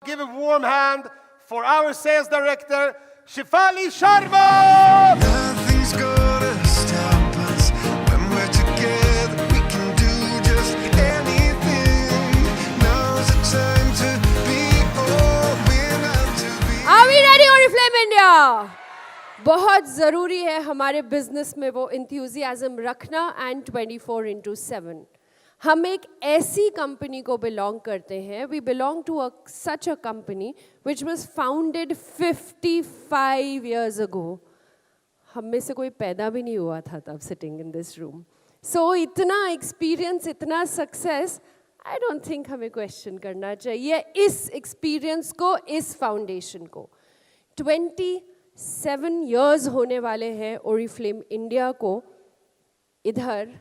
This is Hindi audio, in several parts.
Give a warm hand for our sales director, Shefali Sharma! Nothing's gonna stop us when we're together. We can do just anything. Now's the time to be all we're meant to be. Are we ready, Oriflame India? बहुत ज़रूरी है हमारे बिजनेस में वो इंथ्यूजियाज्म रखना एंड 24/7. हम एक ऐसी कंपनी को बिलोंग करते हैं. We belong to such a company which was founded 55 years ago. हम में से कोई पैदा भी नहीं हुआ था तब सिटिंग इन दिस रूम. सो इतना एक्सपीरियंस, इतना सक्सेस, आई डोंट थिंक हमें क्वेश्चन करना चाहिए इस एक्सपीरियंस को, इस फाउंडेशन को. 27 years होने वाले हैं ओरिफ्लेम इंडिया को इधर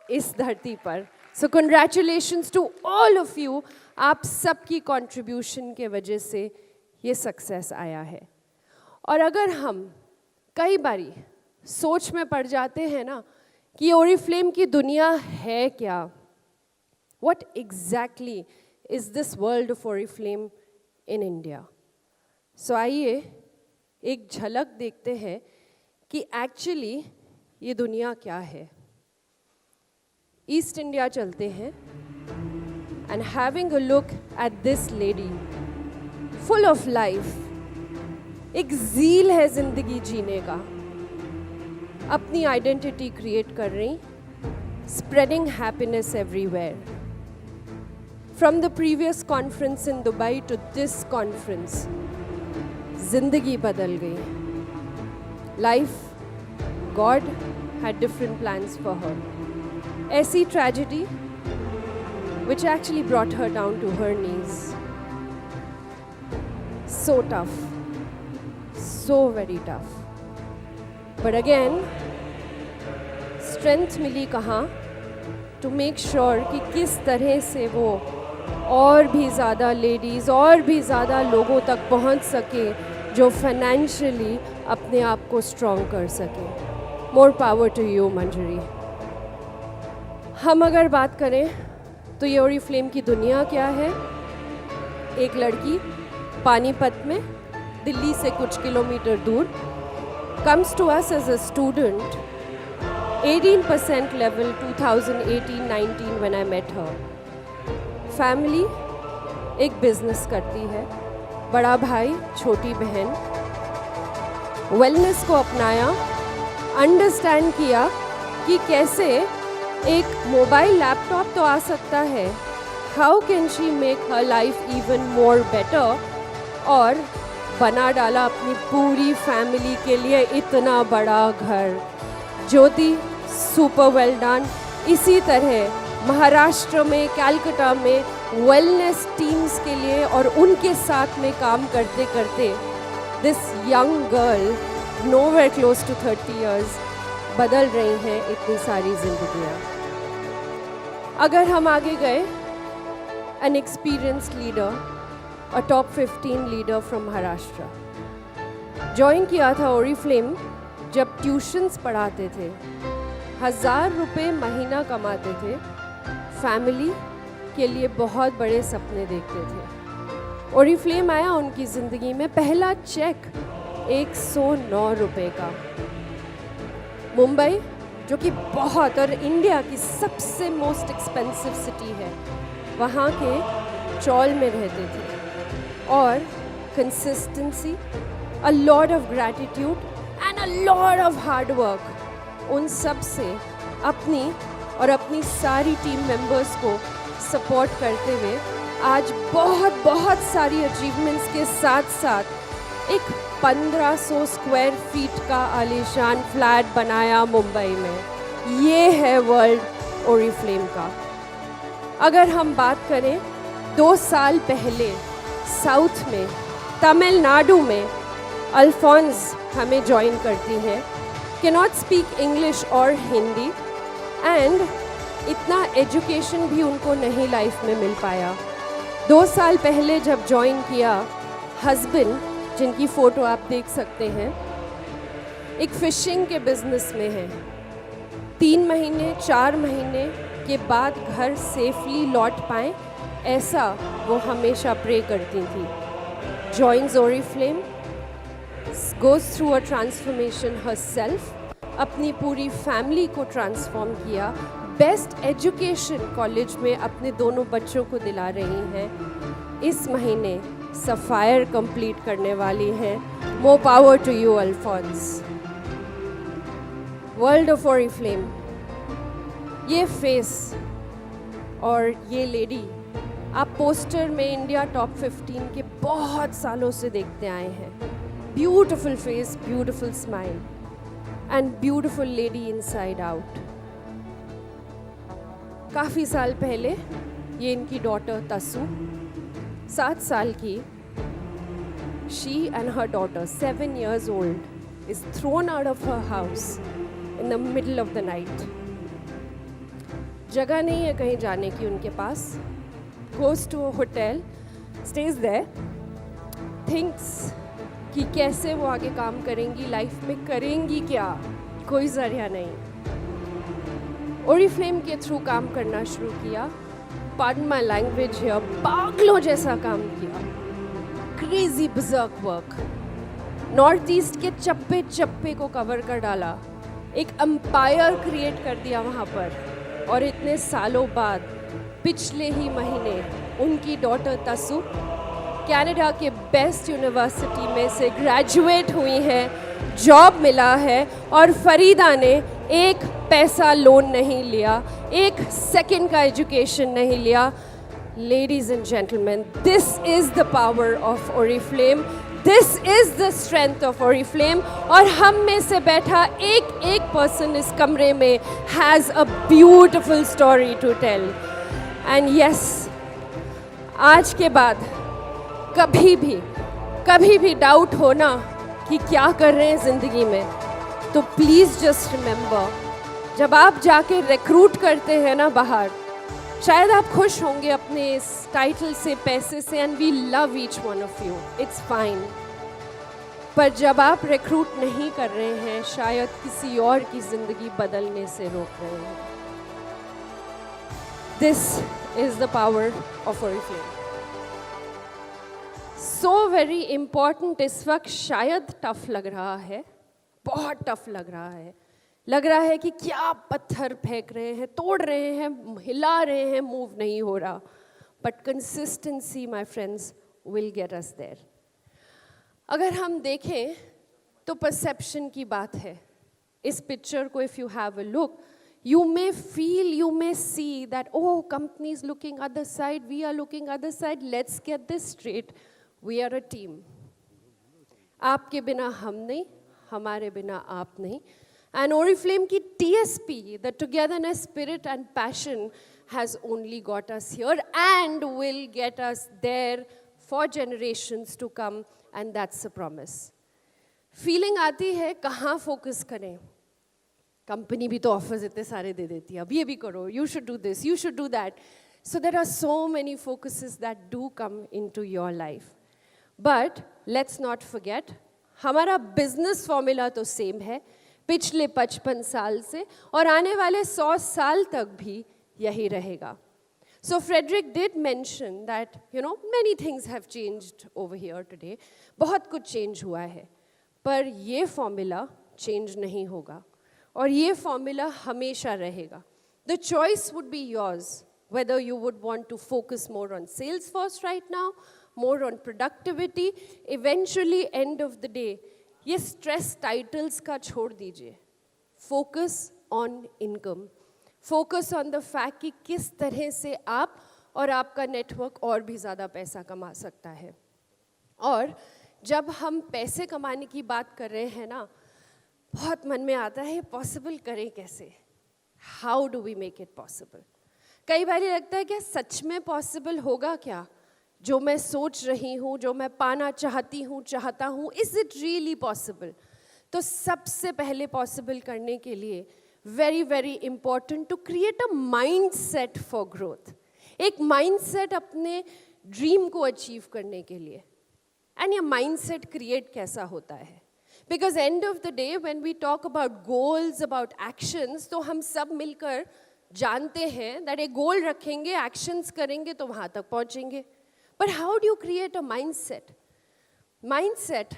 इस धरती पर. So congratulations to all of you. आप सबकी कंट्रीब्यूशन के वजह से ये सक्सेस आया है. और अगर हम कई बारी सोच में पड़ जाते हैं ना कि ओरिफ्लेम की दुनिया है क्या, what exactly is this world of Oriflame in India. सो आइए एक झलक देखते हैं कि एक्चुअली ये दुनिया क्या है. ईस्ट इंडिया चलते हैं and having a look at this lady full of life. एक ज़ील है जिंदगी जीने का. अपनी आइडेंटिटी क्रिएट कर रही, spreading happiness everywhere. From the previous conference in Dubai to this conference जिंदगी बदल गई. Life, God had different plans for her. ऐसी tragedy which actually brought her down to her knees. So tough, so very tough. But again, strength मिली कहाँ to make sure कि किस तरह से वो और भी ज़्यादा लेडीज़, और भी ज़्यादा लोगों तक पहुँच सके जो फाइनेंशियली अपने आप को स्ट्रॉन्ग कर सके. मोर पावर टू यू मंजरी. हम अगर बात करें तो ये ओरिफ्लेम की दुनिया क्या है. एक लड़की पानीपत में, दिल्ली से कुछ किलोमीटर दूर, comes to us as a student, 18% level 2018-19 when I met her. Family एक बिजनेस करती है, बड़ा भाई, छोटी बहन. वेलनेस को अपनाया, अंडरस्टैंड किया कि कैसे एक मोबाइल लैपटॉप तो आ सकता है, how can she make her life even more better. और बना डाला अपनी पूरी फैमिली के लिए इतना बड़ा घर. ज्योति, सुपर वेल डन. इसी तरह महाराष्ट्र में, कलकत्ता में वेलनेस टीम्स के लिए और उनके साथ में काम करते करते this young girl nowhere close to 30 years बदल रही हैं इतनी सारी जिंदगियाँ. अगर हम आगे गए, N experienced leader, a top 15 leader from Maharashtra, join किया था ओरिफ्लेम जब ट्यूशन्स पढ़ाते थे. 1000 रुपये महीना कमाते थे. फैमिली के लिए बहुत बड़े सपने देखते थे. ओरिफ्लेम आया उनकी ज़िंदगी में, पहला चेक 109 रुपये का. मुंबई, जो कि बहुत, और इंडिया की सबसे मोस्ट एक्सपेंसिव सिटी है, वहाँ के चौल में रहते थे. और consistency, a lot of gratitude and a lot of hard work, उन सब से अपनी और अपनी सारी टीम मेंबर्स को सपोर्ट करते हुए आज बहुत बहुत सारी अचीवमेंट्स के साथ साथ एक 1500 स्क्वायर फीट का आलीशान फ्लैट बनाया मुंबई में. ये है वर्ल्ड ओरिफ्लेम का. अगर हम बात करें 2 साल पहले साउथ में, तमिलनाडु में, अल्फोंस हमें ज्वाइन करती हैं. कैनॉट स्पीक इंग्लिश और हिंदी, एंड इतना एजुकेशन भी उनको नहीं लाइफ में मिल पाया. 2 साल पहले जब ज्वाइन किया, हस्बैंड, जिनकी फ़ोटो आप देख सकते हैं, एक फ़िशिंग के बिज़नेस में है. 3 महीने 4 महीने के बाद घर सेफली लौट पाएँ ऐसा वो हमेशा प्रे करती थी. Joins Oriflame, goes through a transformation herself, अपनी पूरी फैमिली को ट्रांसफॉर्म किया, बेस्ट एजुकेशन कॉलेज में अपने दोनों बच्चों को दिला रही हैं. इस महीने सफ़ायर कंप्लीट करने वाली हैं. More power to you Alphons. World of Oriflame, ये फेस और ये लेडी आप पोस्टर में इंडिया टॉप 15 के बहुत सालों से देखते आए हैं. Beautiful face, beautiful smile and beautiful lady inside out. काफ़ी साल पहले ये इनकी डॉटर तसु 7 साल की, she and her daughter 7 years old is thrown out of her house in the middle of the night. जगह नहीं है कहीं जाने की उनके पास. goes to a hotel, stays there, thinks कि कैसे वो आगे काम करेंगी, लाइफ में करेंगी क्या, कोई जरिया नहीं. ओरिफ्लेम के थ्रू काम करना शुरू किया. Pardon my language here, पागलों जैसा काम किया. Crazy berserk work. North east के चप्पे चप्पे को कवर कर डाला. एक एम्पायर क्रिएट कर दिया वहाँ पर. और इतने सालों बाद पिछले ही महीने उनकी डॉटर तसु कनाडा के बेस्ट यूनिवर्सिटी में से ग्रेजुएट हुई हैं. जॉब मिला है और फरीदा ने एक पैसा लोन नहीं लिया, एक सेकंड का एजुकेशन नहीं लिया. Ladies and gentlemen, this is the power of Oriflame. This is the strength of Oriflame. और हम में से बैठा एक पर्सन इस कमरे में has a beautiful story to tell. And yes, आज के बाद कभी भी डाउट हो ना कि क्या कर रहे हैं ज़िंदगी में, तो प्लीज़ जस्ट रिमेंबर, जब आप जाके रिक्रूट करते हैं ना बाहर, शायद आप खुश होंगे अपने इस टाइटल से, पैसे से, and we love each one of you, it's fine. पर जब आप रिक्रूट नहीं कर रहे हैं, शायद किसी और की ज़िंदगी बदलने से रोक रहे हैं. This is the power of Oriflame. So very important. इस वक्त शायद टफ लग रहा है, बहुत टफ लग रहा है. लग रहा है कि क्या पत्थर फेंक रहे हैं, तोड़ रहे हैं, हिला रहे हैं, मूव नहीं हो रहा. But consistency my friends will get us there. अगर हम देखें तो परसेप्शन की बात है. इस पिक्चर को if you have a look, you may feel, you may see that, oh, company is looking other side, we are looking other side. Let's get this straight. We are a team. आपके बिना हम नहीं, हमारे बिना आप नहीं. And Oriflame की TSP, the togetherness, spirit and passion, has only got us here and will get us there for generations to come, and that's a promise. Feeling आती है कहाँ focus करें. कंपनी भी तो ऑफर्स इतने सारे दे देती है, अब ये भी करो, you should do this, you should do that. So there are so many focuses that do come into your life. But let's not forget, हमारा बिजनेस फॉर्मूला तो सेम है पिछले 55 साल से, और आने वाले 100 साल तक भी यही रहेगा. So Frederick did mention that, many things have changed over here today. बहुत कुछ चेंज हुआ है, पर ये फॉर्मूला चेंज नहीं होगा, और ये फॉर्मूला हमेशा रहेगा. The choice would be yours, whether you would want to focus more on sales first right now, more on productivity. Eventually, end of the day, ये stress titles का छोड़ दीजिए. Focus on income. Focus on the fact कि किस तरह से आप और आपका नेटवर्क और भी ज़्यादा पैसा कमा सकता है. और जब हम पैसे कमाने की बात कर रहे हैं ना, बहुत मन में आता है पॉसिबल करें कैसे. How do we make it possible. कई बार ये लगता है क्या सच में पॉसिबल होगा क्या, जो मैं सोच रही हूँ, जो मैं पाना चाहता हूँ, इज इट रियली पॉसिबल. तो सबसे पहले पॉसिबल करने के लिए very very important to create a mind set for growth. एक माइंड सेट अपने ड्रीम को अचीव करने के लिए. एंड ये माइंड सेट क्रिएट कैसा होता है, because end of the day when we talk about goals, about actions, तो हम सब मिलकर जानते हैं दैट एक गोल रखेंगे, एक्शंस करेंगे तो वहाँ तक पहुँचेंगे. But how do you create a mindset? Mindset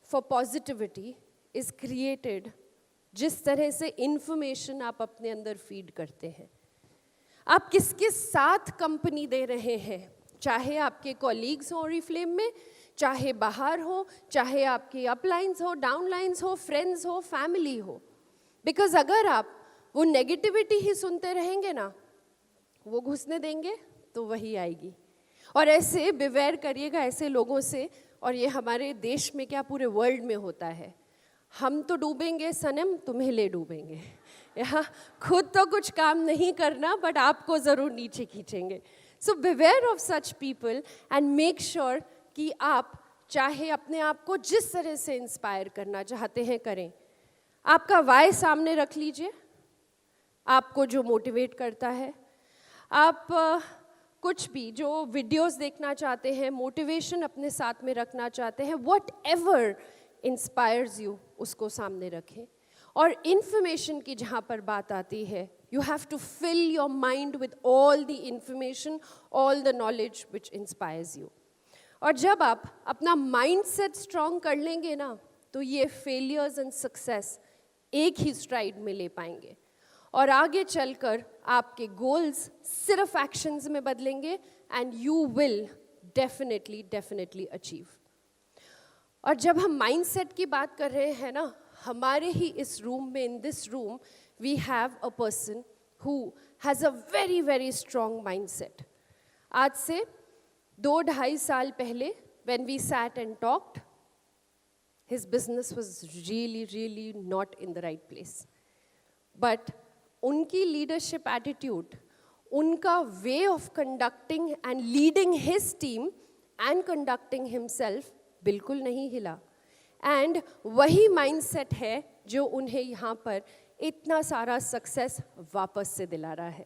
for positivity is created जिस तरह से इंफॉर्मेशन आप अपने अंदर फीड करते हैं. आप किसके साथ कंपनी दे रहे हैं, चाहे आपके कॉलीग्स हो ओरिफ्लेम में, चाहे बाहर हो, चाहे आपके अपलाइंस हो, डाउनलाइंस हो, फ्रेंड्स हो, फैमिली हो. बिकॉज अगर आप वो नेगेटिविटी ही सुनते रहेंगे ना, वो घुसने देंगे तो वही आएगी. और ऐसे बिवेयर करिएगा ऐसे लोगों से. और ये हमारे देश में क्या पूरे वर्ल्ड में होता है. हम तो डूबेंगे सनम, तुम्हें ले डूबेंगे. यहाँ खुद तो कुछ काम नहीं करना बट आपको ज़रूर नीचे खींचेंगे. सो beware of such people and make sure कि आप चाहे अपने आप को जिस तरह से इंस्पायर करना चाहते हैं करें. आपका वाई सामने रख लीजिए, आपको जो मोटिवेट करता है. आप कुछ भी जो वीडियोस देखना चाहते हैं, मोटिवेशन अपने साथ में रखना चाहते हैं, वॉट एवर इंस्पायर्स यू उसको सामने रखें. और इन्फॉर्मेशन की जहाँ पर बात आती है, you have to fill your mind with all the information, all the knowledge which inspires you. और जब आप अपना माइंड सेट स्ट्रॉन्ग कर लेंगे ना, तो ये फेलियर्स एंड सक्सेस एक ही स्ट्राइड में ले पाएंगे. और आगे चलकर आपके गोल्स सिर्फ एक्शंस में बदलेंगे and you will definitely achieve. और जब हम माइंडसेट की बात कर रहे हैं ना, हमारे ही इस रूम में, in this room we have a person who has a very strong mindset. आज से 2-2.5 साल पहले when we sat and talked, his business was really not in the right place. But उनकी leadership attitude, उनका way of conducting and leading his team and conducting himself बिल्कुल नहीं हिला. एंड वही माइंडसेट है जो उन्हें यहाँ पर इतना सारा सक्सेस वापस से दिला रहा है.